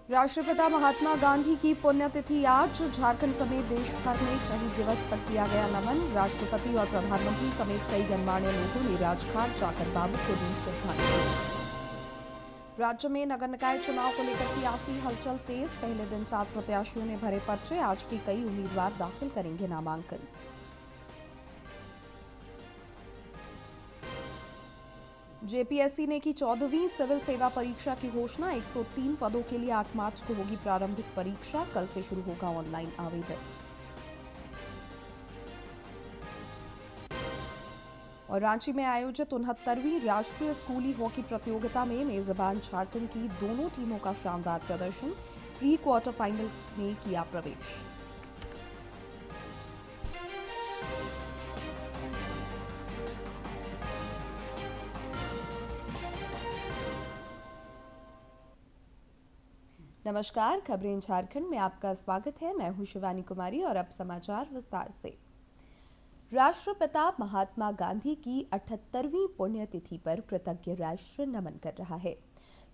राष्ट्रपिता महात्मा गांधी की पुण्यतिथि आज। झारखंड समेत देश भर में शहीद दिवस पर किया गया नमन। राष्ट्रपति और प्रधानमंत्री समेत कई गणमान्य लोगों ने राजघाट जाकर बाबू को दी श्रद्धांजलि। राज्य में नगर निकाय चुनाव को लेकर सियासी हलचल तेज। पहले दिन 7 प्रत्याशियों ने भरे पर्चे। आज भी कई उम्मीदवार दाखिल करेंगे नामांकन। जेपीएससी ने की 14वीं सिविल सेवा परीक्षा की घोषणा। 103 पदों के लिए 8 मार्च को होगी प्रारंभिक परीक्षा। कल से शुरू होगा ऑनलाइन आवेदन। और रांची में आयोजित 69वीं राष्ट्रीय स्कूली हॉकी प्रतियोगिता में मेजबान झारखंड की दोनों टीमों का शानदार प्रदर्शन। प्री क्वार्टर फाइनल में किया प्रवेश। नमस्कार, खबरें झारखंड में आपका स्वागत है। मैं हूं शिवानी कुमारी और अब समाचार विस्तार से। राष्ट्रपिता महात्मा गांधी की 78वीं पुण्यतिथि पर कृतज्ञ राष्ट्र नमन कर रहा है।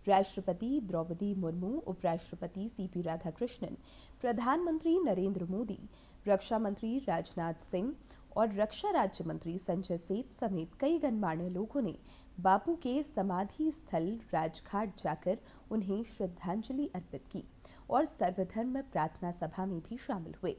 राष्ट्रपति द्रौपदी मुर्मू, उपराष्ट्रपति सीपी राधाकृष्णन, प्रधानमंत्री नरेंद्र मोदी, रक्षा मंत्री राजनाथ सिंह और रक्षा राज्य मंत्री संजय सेठ समेत कई गणमान्य लोगों ने बापू के समाधि स्थल राजघाट जाकर उन्हें श्रद्धांजलि अर्पित की और सर्वधर्म प्रार्थना सभा में भी शामिल हुए।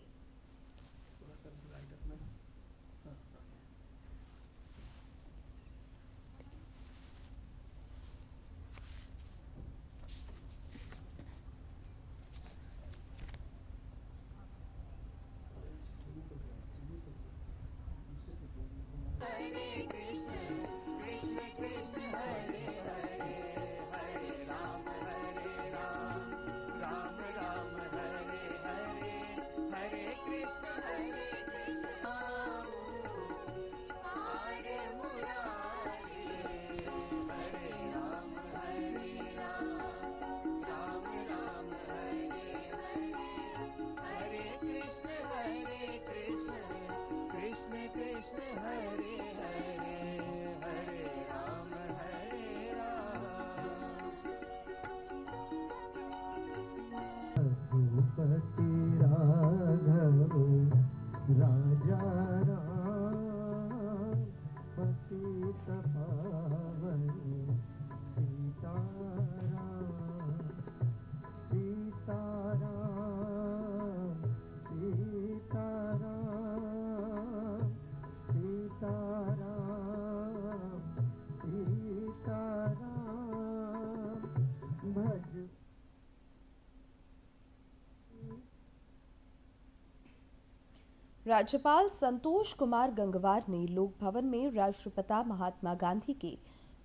राज्यपाल संतोष कुमार गंगवार ने लोक भवन में राष्ट्रपिता महात्मा गांधी के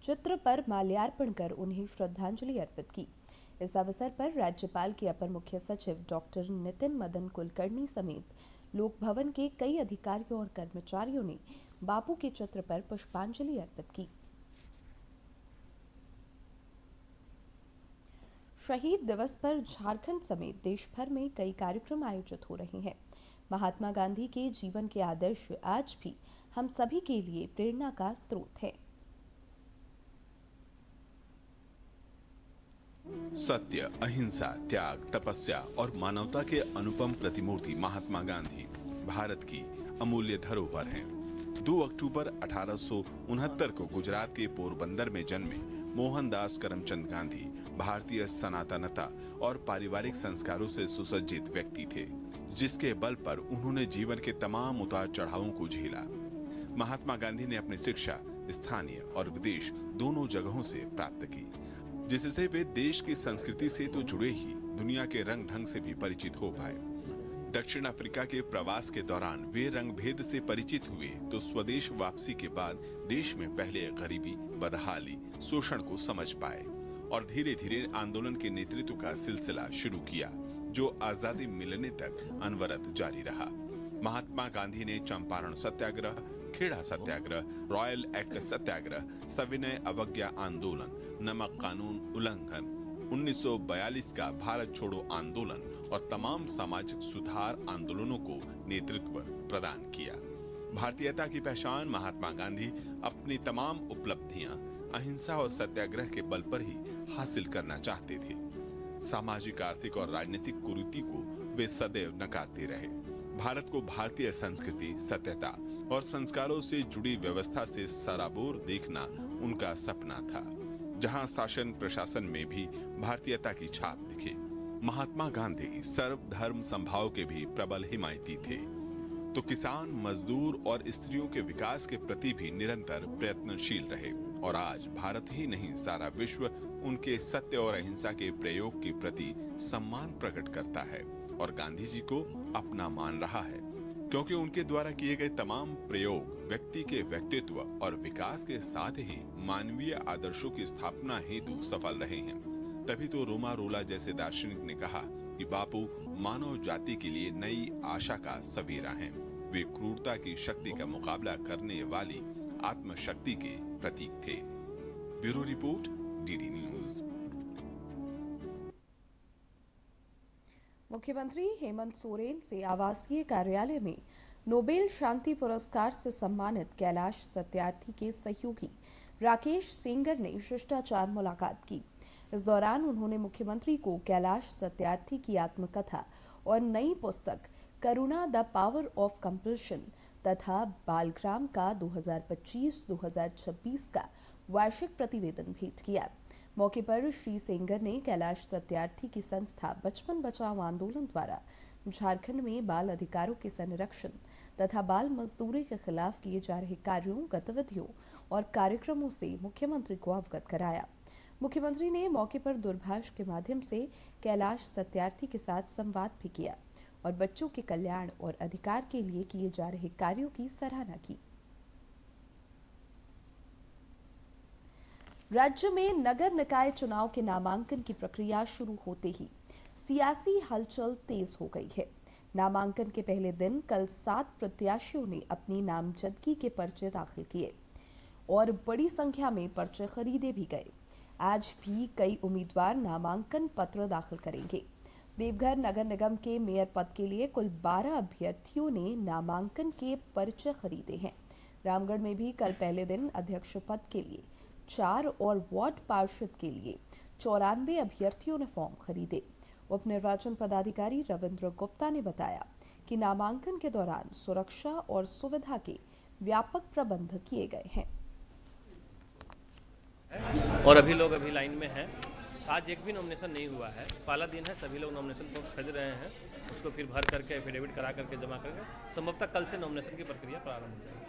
चित्र पर माल्यार्पण कर उन्हें श्रद्धांजलि अर्पित की। इस अवसर पर राज्यपाल के अपर मुख्य सचिव डॉक्टर नितिन मदन कुलकर्णी समेत लोक भवन के कई अधिकारियों और कर्मचारियों ने बापू के चित्र पर पुष्पांजलि अर्पित की। शहीद दिवस पर झारखंड समेत देश भर में कई कार्यक्रम आयोजित हो रहे हैं। महात्मा गांधी के जीवन के आदर्श आज भी हम सभी के लिए प्रेरणा का स्रोत है। सत्य, अहिंसा, त्याग, तपस्या और मानवता के अनुपम प्रतिमूर्ति महात्मा गांधी भारत की अमूल्य धरोहर हैं। 2 अक्टूबर 1869 को गुजरात के पोरबंदर में जन्मे मोहनदास करमचंद गांधी भारतीय सनातनता और पारिवारिक संस्कारों से सुसज्जित व्यक्ति थे, जिसके बल पर उन्होंने जीवन के तमाम उतार चढ़ावों को झेला। महात्मा गांधी ने अपनी शिक्षा स्थानीय और विदेश दोनों जगहों से प्राप्त की, जिससे वे देश की संस्कृति से तो जुड़े ही दुनिया के रंग ढंग से भी परिचित हो पाए। दक्षिण अफ्रीका के प्रवास के दौरान वे रंग भेद से परिचित हुए तो स्वदेश वापसी के बाद देश में पहले गरीबी, बदहाली, शोषण को समझ पाए और धीरे धीरे आंदोलन के नेतृत्व का सिलसिला शुरू किया, जो आजादी मिलने तक अनवरत जारी रहा। महात्मा गांधी ने चंपारण सत्याग्रह, खेड़ा सत्याग्रह, रॉयल एक्ट सत्याग्रह, सविनय अवज्ञा आंदोलन, नमक कानून उल्लंघन, 1942 का भारत छोड़ो आंदोलन और तमाम सामाजिक सुधार आंदोलनों को नेतृत्व प्रदान किया। भारतीयता की पहचान महात्मा गांधी अपनी तमाम उपलब्धियां अहिंसा और सत्याग्रह के बल पर ही हासिल करना चाहते थे। सामाजिक, आर्थिक और राजनीतिक कुरीति को वे सदैव नकारते रहे। भारत को भारतीय संस्कृति, सत्यता और संस्कारों से जुड़ी व्यवस्था से सराबोर देखना उनका सपना था, जहां शासन प्रशासन में भी भारतीयता की छाप दिखे। महात्मा गांधी सर्वधर्म समभाव के भी प्रबल हिमायती थे, तो किसान, मजदूर और स्त्रियों के विकास के प्रति भी निरंतर प्रयत्नशील रहे। और आज भारत ही नहीं, सारा विश्व उनके सत्य और अहिंसा के प्रयोग के प्रति सम्मान प्रकट करता है और गांधी जी को अपना मान रहा है, क्योंकि उनके द्वारा किए गए तमाम प्रयोग व्यक्ति के व्यक्तित्व और विकास के साथ ही मानवीय आदर्शों की स्थापना हेतु सफल रहे हैं। तभी तो रोमा रोला जैसे दार्शनिक ने कहा कि बापू मानव जाति के लिए नई आशा का सवेरा हैं। वे क्रूरता की शक्ति का मुकाबला करने वाली आत्मशक्ति के प्रतीक थे। Bureau report, DD news. मुख्यमंत्री हेमंत सोरेन से आवासीय कार्यालय में नोबेल शांति पुरस्कार से सम्मानित कैलाश सत्यार्थी के सहयोगी राकेश सेंगर ने शिष्टाचार मुलाकात की। इस दौरान उन्होंने मुख्यमंत्री को कैलाश सत्यार्थी की आत्मकथा और नई पुस्तक करुणा द पावर ऑफ कंपल्शन तथा बालग्राम का 2025-2026 का वार्षिक प्रतिवेदन भेंट किया। मौके पर श्री सेंगर ने कैलाश सत्यार्थी की संस्था बचपन बचाओ आंदोलन द्वारा झारखंड में बाल अधिकारों के संरक्षण तथा बाल मजदूरी के खिलाफ किए जा रहे कार्यों, गतिविधियों और कार्यक्रमों से मुख्यमंत्री को अवगत कराया। मुख्यमंत्री ने मौके पर दूरभाष के माध्यम से कैलाश सत्यार्थी के साथ संवाद भी किया और बच्चों के कल्याण और अधिकार के लिए किए जा रहे कार्यों की सराहना की। राज्य में नगर निकाय चुनाव के नामांकन की प्रक्रिया शुरू होते ही सियासी हलचल तेज हो गई है। नामांकन के पहले दिन कल 7 प्रत्याशियों ने अपनी नामजदगी के पर्चे दाखिल किए और बड़ी संख्या में पर्चे खरीदे भी गए। आज भी कई उम्मीदवार नामांकन पत्र दाखिल करेंगे। देवघर नगर निगम के मेयर पद के लिए कुल 12 अभ्यर्थियों ने नामांकन के पर्चे खरीदे हैं। रामगढ़ में भी कल पहले दिन अध्यक्ष पद के लिए 4 और वार्ड पार्षद के लिए 94 अभ्यर्थियों ने फॉर्म खरीदे। उप निर्वाचन पदाधिकारी रविंद्र गुप्ता ने बताया कि नामांकन के दौरान सुरक्षा और सुविधा के व्यापक प्रबंध किए गए हैं और अभी लोग लाइन में हैं। आज एक भी नॉमिनेशन नहीं हुआ है, पहला दिन है। सभी लोग नॉमिनेशन फॉर्म खरीद रहे हैं, उसको फिर भर करके एफिडेविट करा करके जमा करके संभवतः कल से नॉमिनेशन की प्रक्रिया प्रारंभ हो जाएगी।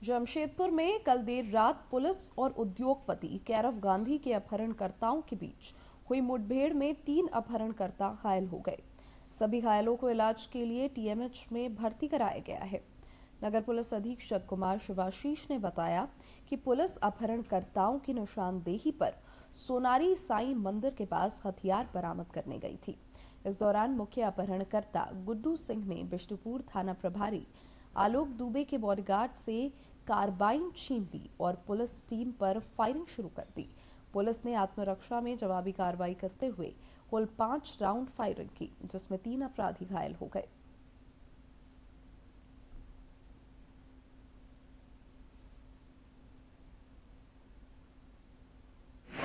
जमशेदपुर में कल देर रात पुलिस और उद्योगपति कैरव गांधी के अपहरणकर्ताओं के बीच हुई मुठभेड़ में 3 अपहरणकर्ता घायल हो गए। सभी घायलों को इलाज के लिए टीएमएच में भर्ती कराया गया है। नगर पुलिस अधीक्षक कुमार शिवाशीष ने बताया कि पुलिस अपहरणकर्ताओं की निशानदेही पर सोनारी साईं मंदिर के पास हथियार बरामद करने गई थी। इस दौरान मुख्य अपहरणकर्ता गुड्डू सिंह ने बिष्टुपुर थाना प्रभारी आलोक दुबे के बॉडीगार्ड से कार्बाइन छीन ली और पुलिस टीम पर फायरिंग शुरू कर दी। पुलिस ने आत्मरक्षा में जवाबी कार्रवाई करते हुए कुल 5 राउंड फायरिंग की, जिसमें 3 अपराधी घायल हो गए।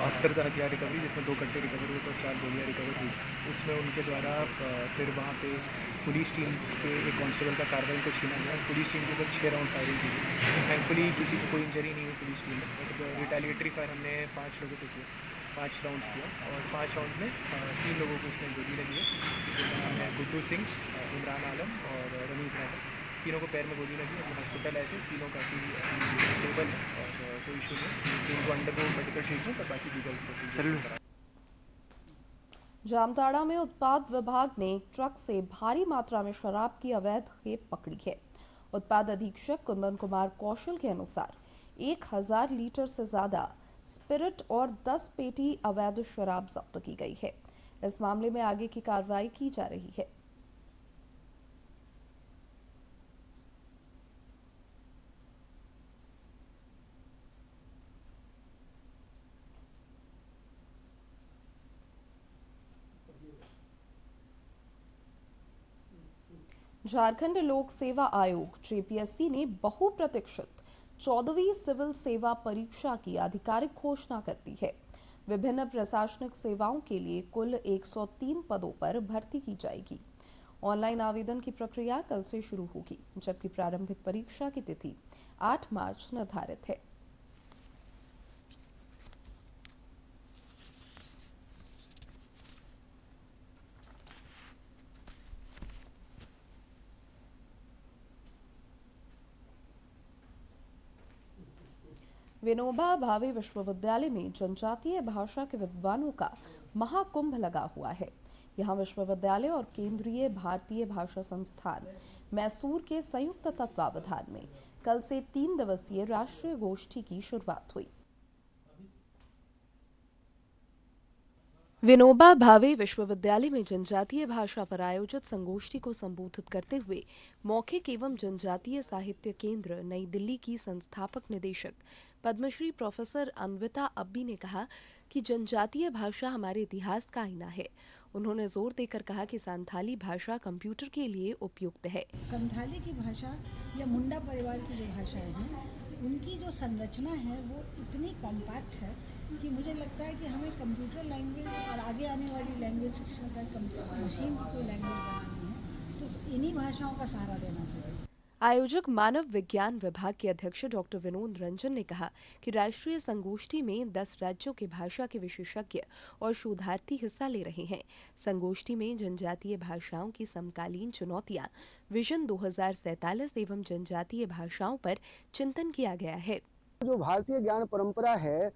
आफ्टर द हथियार रिकवरी, जिसमें 2 कट्टे रिकवर हुए और 4 गोलियाँ रिकवर हुई, उसमें उनके द्वारा फिर वहाँ पे पुलिस टीम के एक कांस्टेबल का कार्बाइन को छीना गया। पुलिस टीम के ऊपर 6 राउंड फायरिंग की गई। थैंकफुली किसी को कोई इंजरी नहीं हुई पुलिस टीम में, बट रिटेलिएटरी फायर हमने 5 लोगों को किया, 5 राउंड्स किया और 5 राउंड में 3 लोगों को इसमें गोली लगी है, जिनका नाम है गुड्डू सिंह, इमरान आलम और रमीज़ राजा। तीनों को पैर में गोली लगी, हम हॉस्पिटल आए थे। तीनों काफ़ी स्टेबल है और कोई इशू नहीं। तीनों को अंडरगो मेडिकल ट्रीटमेंट और बाकी लीगल प्रोसीजर। जामताड़ा में उत्पाद विभाग ने एक ट्रक से भारी मात्रा में शराब की अवैध खेप पकड़ी है। उत्पाद अधीक्षक कुंदन कुमार कौशल के अनुसार 1000 लीटर से ज्यादा स्पिरिट और 10 पेटी अवैध शराब जब्त की गई है। इस मामले में आगे की कार्रवाई की जा रही है। झारखंड लोक सेवा आयोग जेपीएससी ने बहुप्रतीक्षित 14वीं सिविल सेवा परीक्षा की आधिकारिक घोषणा कर दी है। विभिन्न प्रशासनिक सेवाओं के लिए कुल 103 पदों पर भर्ती की जाएगी। ऑनलाइन आवेदन की प्रक्रिया कल से शुरू होगी, जबकि प्रारंभिक परीक्षा की तिथि 8 मार्च निर्धारित है। विनोबा भावे विश्वविद्यालय में जनजातीय भाषा के विद्वानों का महाकुंभ लगा हुआ है। यहाँ विश्वविद्यालय और केंद्रीय भारतीय भाषा संस्थान मैसूर के संयुक्त तत्वावधान में कल से 3 दिवसीय राष्ट्रीय गोष्ठी की शुरुआत हुई। विनोबा भावे विश्वविद्यालय में जनजातीय भाषा पर आयोजित संगोष्ठी को संबोधित करते हुए मौखिक एवं जनजातीय साहित्य केंद्र नई दिल्ली की संस्थापक निदेशक पद्मश्री प्रोफेसर अन्विता अब्बी ने कहा कि जनजातीय भाषा हमारे इतिहास का आईना है। उन्होंने जोर देकर कहा कि संथाली भाषा कंप्यूटर के लिए उपयुक्त है। संथाली की भाषा या मुंडा परिवार की जो भाषाएं हैं, उनकी जो संरचना है वो इतनी कॉम्पैक्ट है कि मुझे लगता है कि हमें कंप्यूटर लैंग्वेज और आगे आने वाली लैंग्वेज मशीन की कोई लैंग्वेज बनानी है तो इन्हीं भाषाओं का सहारा लेना चाहिए। आयोजक मानव विज्ञान विभाग के अध्यक्ष डॉक्टर विनोद रंजन ने कहा कि राष्ट्रीय संगोष्ठी में 10 राज्यों के भाषा के विशेषज्ञ और शोधार्थी हिस्सा ले रहे हैं। संगोष्ठी में जनजातीय भाषाओं की समकालीन चुनौतियां, विजन 2047 एवं जनजातीय भाषाओं पर चिंतन किया गया है। जो भारतीय ज्ञान परंपरा है,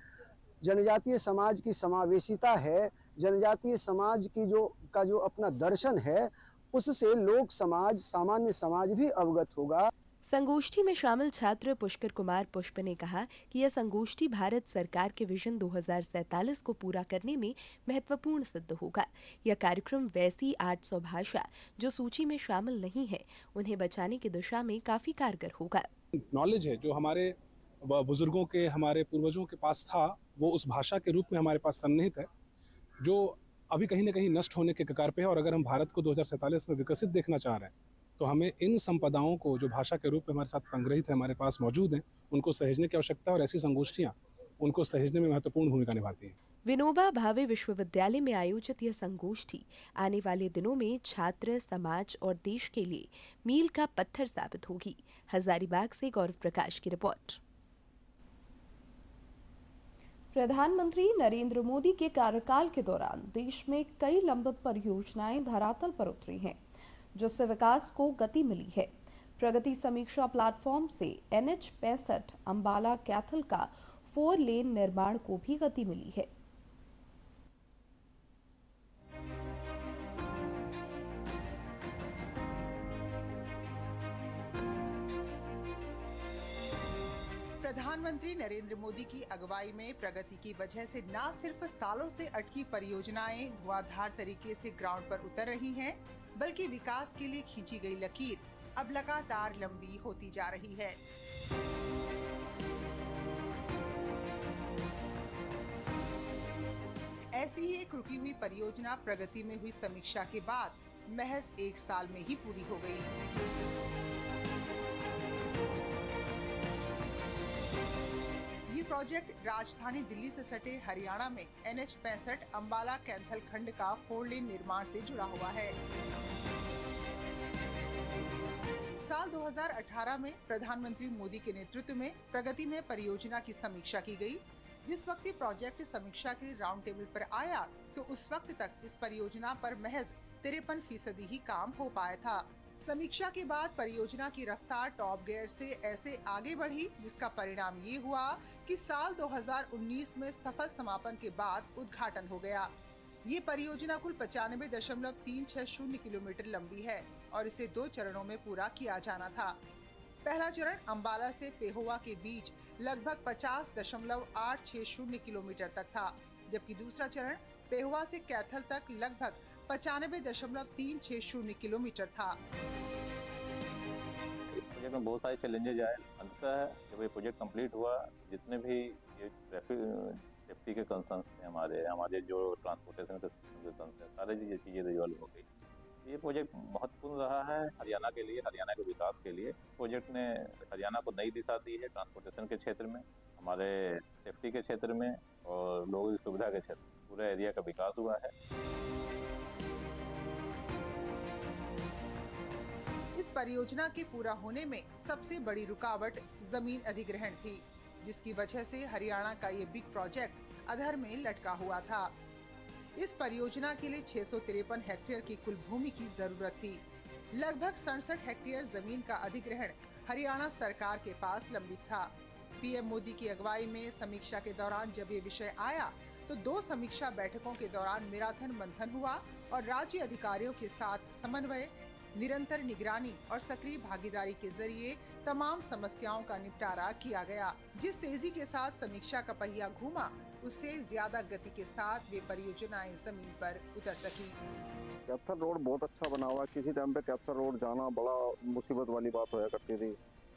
जनजातीय समाज की समावेशिता है, जनजातीय समाज की जो अपना दर्शन है, उससे लोक समाज, सामान्य समाज भी अवगत होगा। संगोष्ठी में शामिल छात्र पुष्कर कुमार पुष्प ने कहा कि यह संगोष्ठी भारत सरकार के विजन 2047 को पूरा करने में महत्वपूर्ण सिद्ध होगा। यह कार्यक्रम वैसी 800 भाषा जो सूची में शामिल नहीं है, उन्हें बचाने की दिशा में काफी कारगर होगा। नॉलेज है जो हमारे बुजुर्गों के, हमारे पूर्वजों के पास था, वो उस भाषा के रूप में हमारे पास सन्निहित है, जो अभी कहीं न कहीं नष्ट होने के कगार पे है। और अगर हम भारत को 2047 में विकसित देखना चाह रहे हैं तो हमें इन संपदाओं को जो भाषा के रूप में हमारे साथ संग्रहित है, हमारे पास मौजूद हैं, उनको सहेजने की आवश्यकता है। और ऐसी संगोष्ठियाँ उनको सहेजने में महत्वपूर्ण भूमिका निभाती हैं। विनोबा भावे विश्वविद्यालय में आयोजित यह संगोष्ठी आने वाले दिनों में छात्र, समाज और देश के लिए मील का पत्थर साबित होगी। हजारीबाग से गौरव प्रकाश की रिपोर्ट। प्रधानमंत्री नरेंद्र मोदी के कार्यकाल के दौरान देश में कई लंबित परियोजनाएं धरातल पर उतरी हैं, जिससे विकास को गति मिली है। प्रगति समीक्षा प्लेटफॉर्म से NH 65 अंबाला कैथल का 4 लेन निर्माण को भी गति मिली है। प्रधानमंत्री नरेंद्र मोदी की अगुवाई में प्रगति की वजह से न सिर्फ सालों से अटकी परियोजनाएं धुआंधार तरीके से ग्राउंड पर उतर रही हैं, बल्कि विकास के लिए खींची गई लकीर अब लगातार लंबी होती जा रही है। ऐसी ही एक रुकी हुई परियोजना प्रगति में हुई समीक्षा के बाद महज 1 साल में ही पूरी हो गई। ये प्रोजेक्ट राजधानी दिल्ली से सटे हरियाणा में NH 65 अंबाला कैथल खंड का 4 लेन निर्माण से जुड़ा हुआ है। साल 2018 में प्रधानमंत्री मोदी के नेतृत्व में प्रगति में परियोजना की समीक्षा की गई। जिस वक्त ये प्रोजेक्ट समीक्षा के लिए राउंड टेबल पर आया तो उस वक्त तक इस परियोजना पर महज 53% ही काम हो पाया था। समीक्षा के बाद परियोजना की रफ्तार टॉप गियर से ऐसे आगे बढ़ी, जिसका परिणाम ये हुआ कि साल 2019 में सफल समापन के बाद उद्घाटन हो गया। ये परियोजना कुल 95.360 किलोमीटर लंबी है और इसे 2 चरणों में पूरा किया जाना था। पहला चरण अंबाला से पेहोवा के बीच लगभग 50.860 किलोमीटर तक था, जबकि दूसरा चरण पेहोवा से कैथल तक लगभग 95.360 किलोमीटर था। प्रोजेक्ट में बहुत सारे चैलेंजेज आए। अंततः जब ये प्रोजेक्ट कंप्लीट हुआ, जितने भी ये ट्रैफिक सेफ्टी के कंसर्न्स थे, हमारे जो ट्रांसपोर्टेशन के कंसर्न, सारी ये चीज़ें रिजॉल्व हो गई। ये प्रोजेक्ट महत्वपूर्ण रहा है हरियाणा के लिए, हरियाणा के विकास के लिए। प्रोजेक्ट ने हरियाणा को नई दिशा दी है ट्रांसपोर्टेशन के क्षेत्र में, हमारे सेफ्टी के क्षेत्र में और लोगों की सुविधा के क्षेत्र में। पूरे एरिया का विकास हुआ है। इस परियोजना के पूरा होने में सबसे बड़ी रुकावट जमीन अधिग्रहण थी, जिसकी वजह से हरियाणा का ये बिग प्रोजेक्ट अधर में लटका हुआ था। इस परियोजना के लिए 653 हेक्टेयर की कुल भूमि की जरूरत थी। लगभग 67 हेक्टेयर जमीन का अधिग्रहण हरियाणा सरकार के पास लंबित था। पीएम मोदी की अगुवाई में समीक्षा के दौरान जब ये विषय आया तो 2 समीक्षा बैठकों के दौरान मैराथन मंथन हुआ और राज्य अधिकारियों के साथ समन्वय, निरंतर निगरानी और सक्रिय भागीदारी के जरिए तमाम समस्याओं का निपटारा किया गया। जिस तेजी के साथ समीक्षा का पहिया घूमा, उससे ज्यादा गति के साथ वे परियोजनाएं जमीन पर उतर सकी। कैथल रोड बहुत अच्छा बना हुआ है। किसी टाइम पे कैथल रोड जाना बड़ा मुसीबत वाली बात होया करती थी,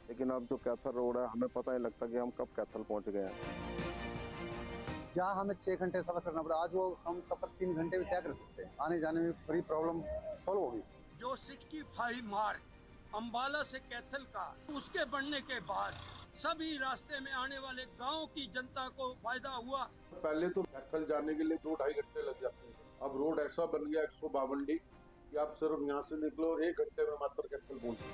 लेकिन अब जो कैथल रोड है हमें पता नहीं लगता कि हम कब कैथल पहुंच गए हैं। जहाँ हमें 6 घंटे सफर करना पड़ा, आज वो हम सफर 3 घंटे में तय कर सकते हैं। आने जाने में बड़ी प्रॉब्लम सॉल्व होगी। जो 65 मार्ग अम्बाला से कैथल का, उसके बनने के बाद सभी रास्ते में आने वाले गांव की जनता को फायदा हुआ। पहले तो कैथल जाने के लिए 2-2.5 घंटे लग जाते थे। अब रोड ऐसा बन गया 152 डी कि आप सिर्फ यहाँ से निकलो और 1 घंटे में मात्र कैथल पहुँचो।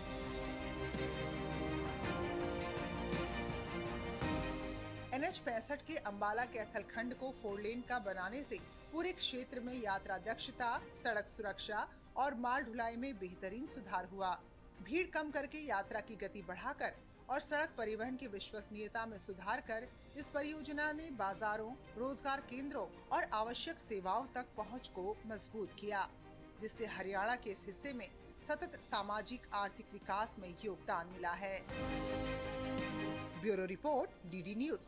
NH 65 के अम्बाला कैथल खंड को 4 लेन का बनाने से पूरे क्षेत्र में यात्रा दक्षता, सड़क सुरक्षा और माल ढुलाई में बेहतरीन सुधार हुआ। भीड़ कम करके यात्रा की गति बढ़ाकर और सड़क परिवहन की विश्वसनीयता में सुधार कर इस परियोजना ने बाजारों, रोजगार केंद्रों और आवश्यक सेवाओं तक पहुंच को मजबूत किया, जिससे हरियाणा के इस हिस्से में सतत सामाजिक आर्थिक विकास में योगदान मिला है। Bureau report, DD news.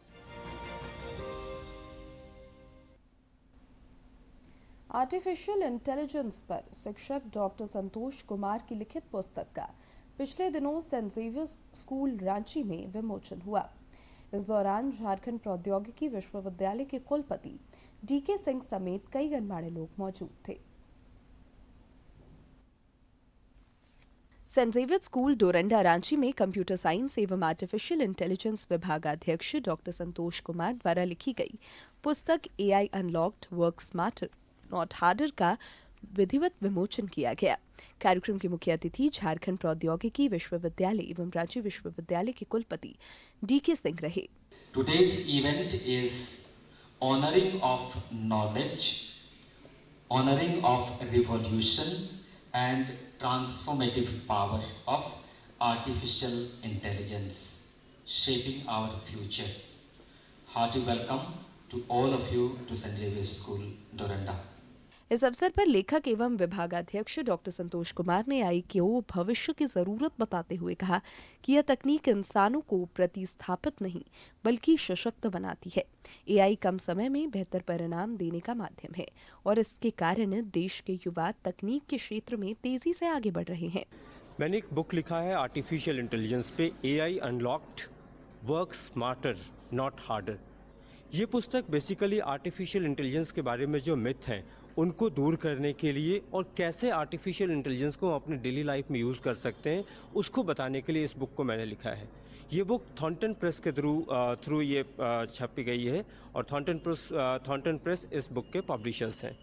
Artificial intelligence पर शिक्षक डॉक्टर संतोष कुमार की लिखित पुस्तक का पिछले दिनों सेंट जेवियर्स स्कूल रांची में विमोचन हुआ। इस दौरान झारखंड प्रौद्योगिकी विश्वविद्यालय के कुलपति DK सिंह समेत कई गणमान्य लोग मौजूद थे। Saint Xavier's school Doranda Ranchi में कंप्यूटर साइंस एवं आर्टिफिशियल इंटेलिजेंस विभागाध्यक्ष डॉक्टर संतोष कुमार द्वारा लिखी गई पुस्तक AI unlocked work smarter not harder का विधिवत विमोचन किया गया। कार्यक्रम के मुख्य अतिथि झारखंड प्रौद्योगिकी विश्वविद्यालय एवं राज्य विश्वविद्यालय के कुलपति DK सिंह रहे। Today's event is honoring of knowledge, honoring of revolution and transformative power of artificial intelligence, shaping our future. Hearty welcome to all of you to St. Xavier's School, Doranda. इस अवसर पर लेखक एवं विभागाध्यक्ष डॉक्टर संतोष कुमार ने AI को भविष्य की जरूरत बताते हुए कहा कि यह तकनीक इंसानों को प्रतिस्थापित नहीं बल्कि सशक्त बनाती है। AI कम समय में बेहतर परिणाम देने का माध्यम है और इसके कारण देश के युवा तकनीक के क्षेत्र में तेजी से आगे बढ़ रहे हैं। मैंने एक बुक लिखा है आर्टिफिशियल इंटेलिजेंस पे, AI unlocked work smarter not harder. ये पुस्तक बेसिकली आर्टिफिशियल इंटेलिजेंस के बारे में जो मिथ हैं उनको दूर करने के लिए और कैसे आर्टिफिशियल इंटेलिजेंस को हम अपने डेली लाइफ में यूज़ कर सकते हैं उसको बताने के लिए इस बुक को मैंने लिखा है। ये बुक थॉर्नटन प्रेस के थ्रू ये छपी गई है और थॉर्नटन प्रेस इस बुक के पब्लिशर्स हैं।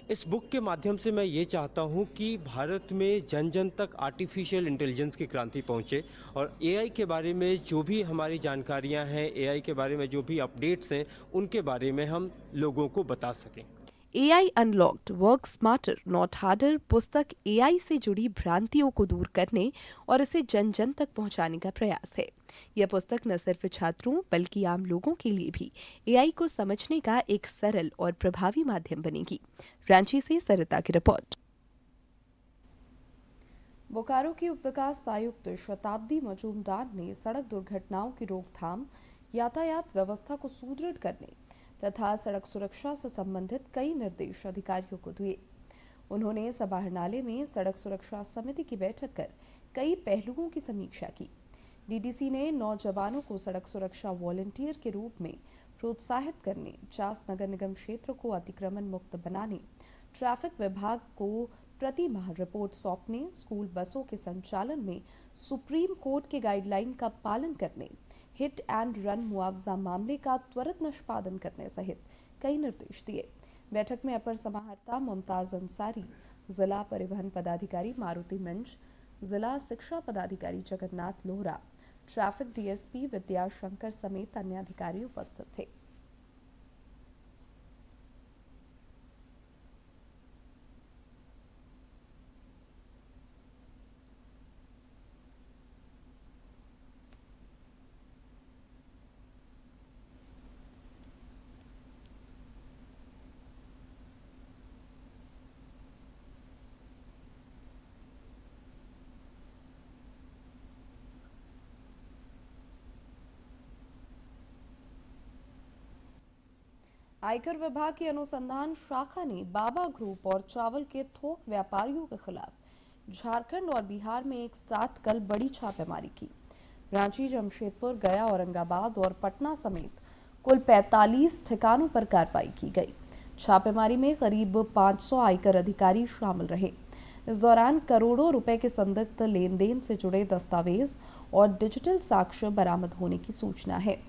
इस बुक के माध्यम से मैं ये चाहता हूँ कि भारत में जन जन तक आर्टिफिशियल इंटेलिजेंस की क्रांति पहुँचे और AI के बारे में जो भी हमारी जानकारियाँ हैं, AI के बारे में जो भी अपडेट्स हैं, उनके बारे में हम लोगों को बता सकें। AI unlocked work smarter not harder पुस्तक AI से जुड़ी भ्रांतियों को दूर करने और इसे जन जन तक पहुंचाने का प्रयास है। यह पुस्तक न सिर्फ छात्रों बल्कि आम लोगों के लिए भी AI को समझने का एक सरल और प्रभावी माध्यम बनेगी। रांची से सरिता की रिपोर्ट। बोकारो की उप विकास आयुक्त शताब्दी मजूमदार ने सड़क दुर्घटनाओं की रोकथाम, यातायात व्यवस्था को सुदृढ़ करने तथा सड़क सुरक्षा से संबंधित कई निर्देश अधिकारियों को दिए। उन्होंने समाहरणालय में सड़क सुरक्षा समिति की बैठक कर कई पहलुओं की समीक्षा की। DDC ने नौजवानों को सड़क सुरक्षा वॉलंटियर के रूप में प्रोत्साहित करने, 50 नगर निगम क्षेत्र को अतिक्रमण मुक्त बनाने, ट्रैफिक विभाग को प्रति माह रिपोर्ट सौंपने, स्कूल बसों के संचालन में सुप्रीम कोर्ट के गाइडलाइन का पालन करने, हिट एंड रन मुआवजा मामले का त्वरित निष्पादन करने सहित कई निर्देश दिए। बैठक में अपर समाहर्ता मुमताज अंसारी, जिला परिवहन पदाधिकारी मारुति मिंज, जिला शिक्षा पदाधिकारी जगन्नाथ लोहरा, ट्रैफिक डीएसपी विद्याशंकर समेत अन्य अधिकारी उपस्थित थे। आयकर विभाग की अनुसंधान शाखा ने बाबा ग्रुप और चावल के थोक व्यापारियों के खिलाफ झारखंड और बिहार में एक साथ कल बड़ी छापेमारी की। रांची, जमशेदपुर, गया, औरंगाबाद और पटना समेत कुल 45 ठिकानों पर कार्रवाई की गई। छापेमारी में करीब 500 आयकर अधिकारी शामिल रहे। इस दौरान करोड़ों रुपए के संदिग्ध लेन देन से जुड़े दस्तावेज और डिजिटल साक्ष्य बरामद होने की सूचना है।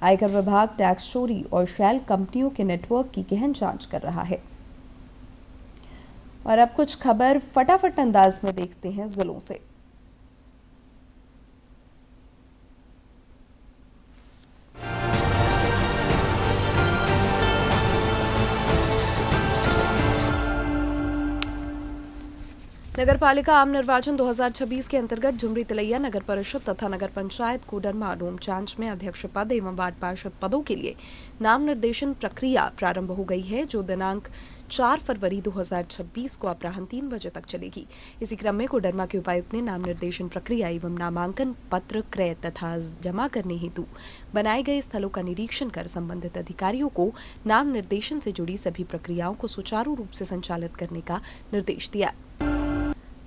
आयकर विभाग टैक्स चोरी और शैल कंपनियों के नेटवर्क की गहन जांच कर रहा है। और अब कुछ खबर फटाफट अंदाज में देखते हैं जिलों से। नगर पालिका आम निर्वाचन 2026 के अंतर्गत झुमरी तिलैया नगर परिषद तथा नगर पंचायत कोडरमा डोमचांच में अध्यक्ष पद एवं वार्ड पार्षद पदों के लिए नाम निर्देशन प्रक्रिया प्रारंभ हो गई है, जो दिनांक 4 फरवरी 2026 को अपराह्न 3 बजे तक चलेगी। इसी क्रम में कोडरमा के उपायुक्त ने नाम निर्देशन प्रक्रिया एवं नामांकन पत्र क्रय तथा जमा करने हेतु बनाए गए स्थलों का निरीक्षण कर संबंधित अधिकारियों को नाम निर्देशन से जुड़ी सभी प्रक्रियाओं को सुचारू रूप से संचालित करने का निर्देश दिया।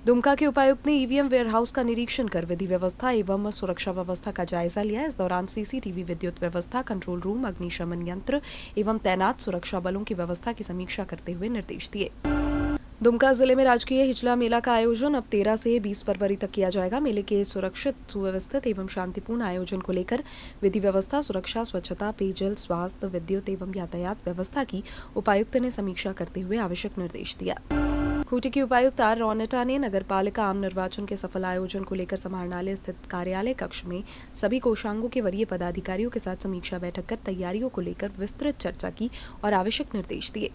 दुमका के उपायुक्त ने ईवीएम वेयरहाउस का निरीक्षण कर विधि व्यवस्था एवं सुरक्षा व्यवस्था का जायजा लिया। इस दौरान सीसीटीवी, विद्युत व्यवस्था, कंट्रोल रूम, अग्निशमन यंत्र एवं तैनात सुरक्षा बलों की व्यवस्था की समीक्षा करते हुए निर्देश दिए। दुमका जिले में राजकीय हिजला मेला का आयोजन अब 13 से 20 फरवरी तक किया जाएगा। मेले के सुरक्षित, सुव्यवस्थित एवं शांतिपूर्ण आयोजन को लेकर विधि व्यवस्था, सुरक्षा, स्वच्छता, पेयजल, स्वास्थ्य, विद्युत एवं यातायात व्यवस्था की उपायुक्त ने समीक्षा करते हुए आवश्यक निर्देश दिया। खूंटी की उपायुक्त आर रौनेटा ने नगर पालिका आम निर्वाचन के सफल आयोजन को लेकर समाहरणालय स्थित कार्यालय कक्ष में सभी कोषांगों के वरीय पदाधिकारियों के साथ समीक्षा बैठक कर तैयारियों को लेकर विस्तृत चर्चा की और आवश्यक निर्देश दिए।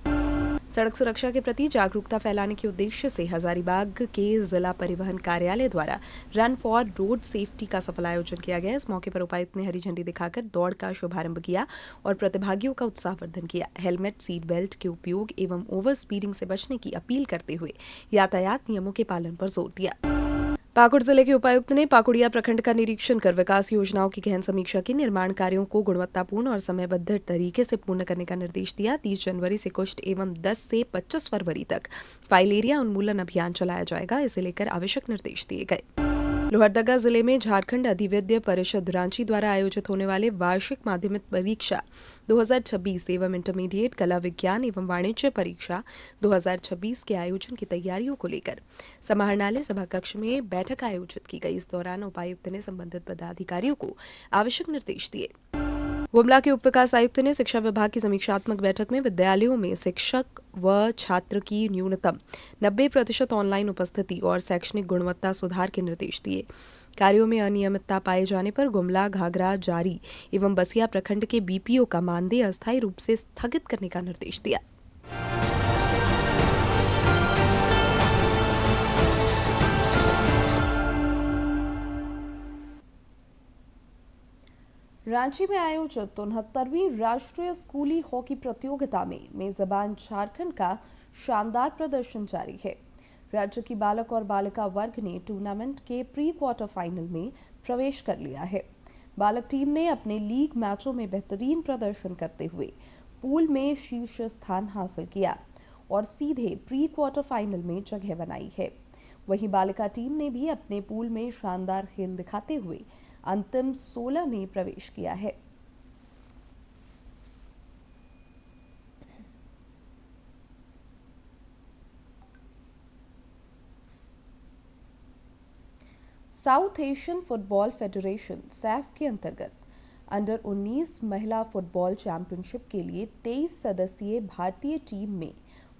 सड़क सुरक्षा के प्रति जागरूकता फैलाने के उद्देश्य से हजारीबाग के जिला परिवहन कार्यालय द्वारा रन फॉर रोड सेफ्टी का सफल आयोजन किया गया। इस मौके पर उपायुक्त ने हरी झंडी दिखाकर दौड़ का शुभारंभ किया और प्रतिभागियों का उत्साहवर्धन किया। हेलमेट, सीट बेल्ट के उपयोग एवं ओवर स्पीडिंग से बचने की अपील करते हुए यातायात नियमों के पालन पर जोर दिया। पाकुड़ जिले के उपायुक्त ने पाकुड़िया प्रखंड का निरीक्षण कर विकास योजनाओं की गहन समीक्षा की। निर्माण कार्यों को गुणवत्तापूर्ण और समयबद्ध तरीके से पूर्ण करने का निर्देश दिया। 30 जनवरी से कुष्ठ एवं 10 से 25 फरवरी तक फाइल एरिया उन्मूलन अभियान चलाया जाएगा। इसे लेकर आवश्यक निर्देश दिए गए। लोहरदगा जिले में झारखंड अधिविद्य परिषद रांची द्वारा आयोजित होने वाले वार्षिक माध्यमिक परीक्षा 2026 एवं इंटरमीडिएट कला विज्ञान एवं वाणिज्य परीक्षा 2026 के आयोजन की तैयारियों को लेकर समाहरणालय सभा कक्ष में बैठक आयोजित की गई। इस दौरान उपायुक्त ने संबंधित पदाधिकारियों को आवश्यक निर्देश दिए। गुमला के उप विकास आयुक्त ने शिक्षा विभाग की समीक्षात्मक बैठक में विद्यालयों में शिक्षक व छात्र की न्यूनतम 90% ऑनलाइन उपस्थिति और शैक्षणिक गुणवत्ता सुधार के निर्देश दिए। कार्यों में अनियमितता पाए जाने पर गुमला, घाघरा, जारी एवं बसिया प्रखंड के बीपीओ का मानदेय अस्थायी रूप से स्थगित करने का निर्देश दिया। रांची में आयोजित 69वीं राष्ट्रीय स्कूली हॉकी प्रतियोगिता में मेजबान झारखंड का शानदार प्रदर्शन जारी है। राज्य की बालक और बालिका वर्ग ने टूर्नामेंट के प्री क्वार्टर फाइनल में प्रवेश कर लिया है। बालक टीम ने अपने लीग मैचों में बेहतरीन प्रदर्शन करते हुए पूल में शीर्ष स्थान हासिल किया और सीधे प्री क्वार्टर फाइनल में जगह बनाई है। वहीं बालिका टीम ने भी अपने पूल में शानदार खेल दिखाते हुए अंतिम 16 में प्रवेश किया है। South Asian football federation Saif के अंतर्गत अंडर 19 महिला फुटबॉल चैंपियनशिप के लिए 23 सदस्यीय भारतीय टीम में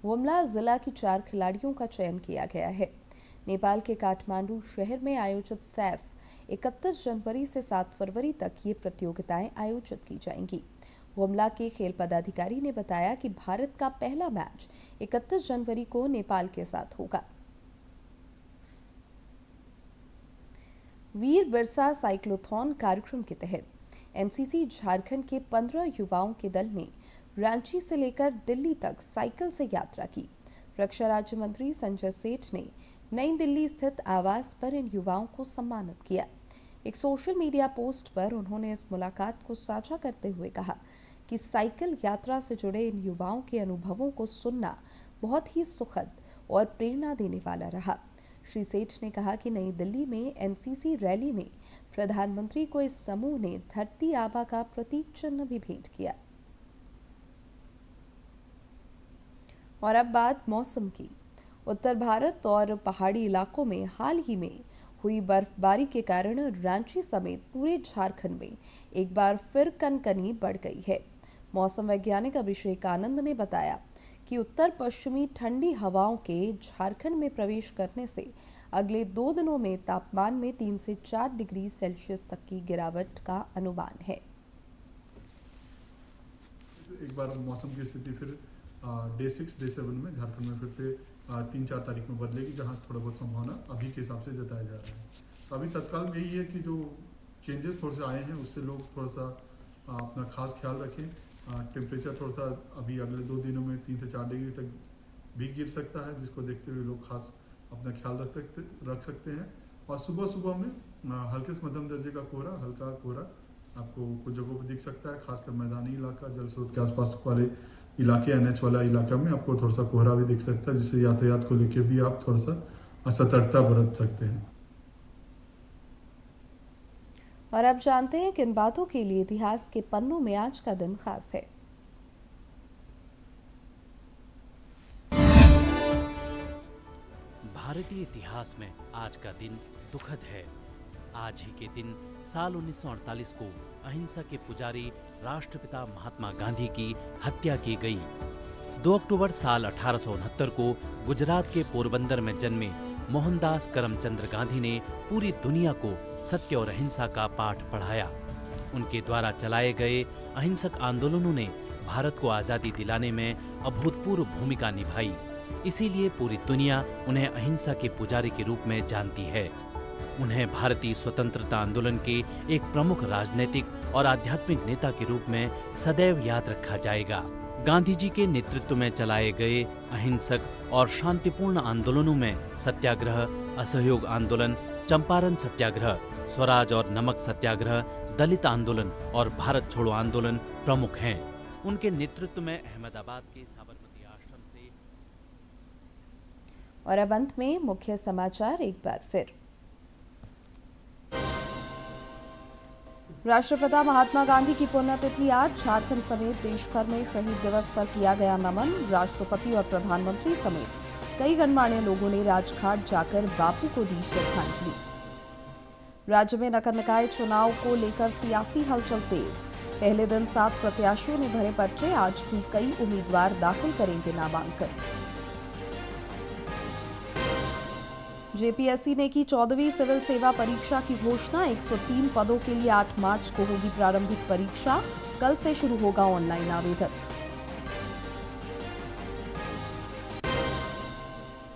गुमला जिला की 4 खिलाड़ियों का चयन किया गया है। नेपाल के काठमांडू शहर में आयोजित सैफ 31 जनवरी से 7 फरवरी तक ये प्रतियोगिताएं आयोजित की जाएंगी। गुमला के खेल पदाधिकारी ने बताया कि भारत का पहला मैच 31 जनवरी को नेपाल के साथ होगा। वीर बिरसा साइक्लोथॉन कार्यक्रम के तहत एनसीसी झारखंड के 15 युवाओं के दल ने रांची से लेकर दिल्ली तक साइकिल से यात्रा की। रक्षा राज्य मंत्री संजय सेठ ने नई दिल्ली स्थित आवास पर इन युवाओं को सम्मानित किया। एक सोशल मीडिया पोस्ट पर उन्होंने इस मुलाकात को साझा करते हुए कहा कि साइकिल यात्रा से जुड़े इन युवाओं के अनुभवों को सुनना बहुत ही सुखद और प्रेरणा देने वाला रहा। श्री सेठ ने कहा कि नई दिल्ली में एनसीसी रैली में प्रधानमंत्री को इस समूह ने धरती आबा का प्रतीक चिन्ह भी भेंट किया। और अब बात मौसम की। उत्तर भारत और पहाड़ी इलाकों में हाल ही में हुई बर्फबारी के कारण रांची समेत पूरे झारखंड में एक बार फिर कनकनी बढ़ गई है। मौसम वैज्ञानिक अभिषेक आनंद ने बताया कि उत्तर पश्चिमी ठंडी हवाओं के झारखंड में प्रवेश करने से अगले 2 दिनों में तापमान में 3 से 4 डिग्री सेल्सियस तक की गिरावट का अनुमान है। एक बार मौसम की स्थिति फिर डे 6 डे 7 में झारखंड में फिर से 3-4 तारीख में बदलेगी, जहां थोड़ा बहुत संभावना अभी के हिसाब से जताया जा रहा है। तो अभी तत्काल में यही है कि जो चेंजेस थोड़े से आए हैं उससे लोग थोड़ा सा अपना खास ख्याल रखें। टेम्परेचर थोड़ा सा अभी अगले 2 दिनों में 3 से 4 डिग्री तक भी गिर सकता है, जिसको देखते हुए लोग खास अपना ख्याल रख सकते हैं। और सुबह सुबह में हल्के से मध्यम दर्जे का कोहरा, हल्का कोहरा आपको कुछ जगहों पर दिख सकता है, खासकर मैदानी इलाका, जल स्रोत के आसपास वाले इलाके, NH वाला इलाका में आपको थोड़ा सा कोहरा भी दिख सकता है, जिससे यातायात को लेकर भी आप थोड़ा सा सतर्कता बरत सकते हैं। और अब जानते हैं किन बातों के लिए इतिहास के पन्नों में आज का दिन खास है। भारतीय इतिहास में आज का दिन दुखद है। आज ही के दिन साल 1948 को अहिंसा के पुजारी राष्ट्रपिता महात्मा गांधी की हत्या की गई। 2 अक्टूबर साल 1869 को गुजरात के पोरबंदर में जन्मे मोहनदास करमचंद गांधी ने पूरी दुनिया को सत्य और अहिंसा का पाठ पढ़ाया। उनके द्वारा चलाए गए अहिंसक आंदोलनों ने भारत को आजादी दिलाने में अभूतपूर्व भूमिका निभाई। इसीलिए पूरी दुनिया उन्हें अहिंसा के पुजारी के रूप में जानती है। उन्हें भारतीय स्वतंत्रता आंदोलन के एक प्रमुख राजनीतिक और आध्यात्मिक नेता के रूप में सदैव याद रखा जाएगा। गांधी जी के नेतृत्व में चलाए गए अहिंसक और शांतिपूर्ण आंदोलनों में सत्याग्रह, असहयोग आंदोलन, चंपारण सत्याग्रह, स्वराज और नमक सत्याग्रह, दलित आंदोलन और भारत छोड़ो आंदोलन प्रमुख हैं। उनके नेतृत्व में अहमदाबाद के साबरमती आश्रम से। और अब अंत में मुख्य समाचार एक बार फिर। राष्ट्रपिता महात्मा गांधी की पुण्यतिथि आज। झारखंड समेत देश भर में शहीद दिवस पर किया गया नमन। राष्ट्रपति और प्रधानमंत्री समेत कई गणमान्य लोगों ने राजघाट जाकर बापू को दी श्रद्धांजलि। राज्य में नगर निकाय चुनाव को लेकर सियासी हलचल तेज। पहले दिन 7 प्रत्याशियों ने भरे पर्चे। आज भी कई उम्मीदवार दाखिल करेंगे नामांकन। जेपीएससी ने की 14वीं सिविल सेवा परीक्षा की घोषणा। 103 पदों के लिए 8 मार्च को होगी प्रारंभिक परीक्षा। कल से शुरू होगा ऑनलाइन आवेदन।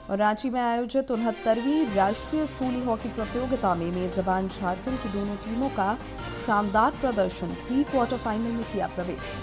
और रांची में आयोजित 69वीं राष्ट्रीय स्कूली हॉकी प्रतियोगिता में मेजबान झारखंड की दोनों टीमों का शानदार प्रदर्शन। प्री क्वार्टर फाइनल में किया प्रवेश।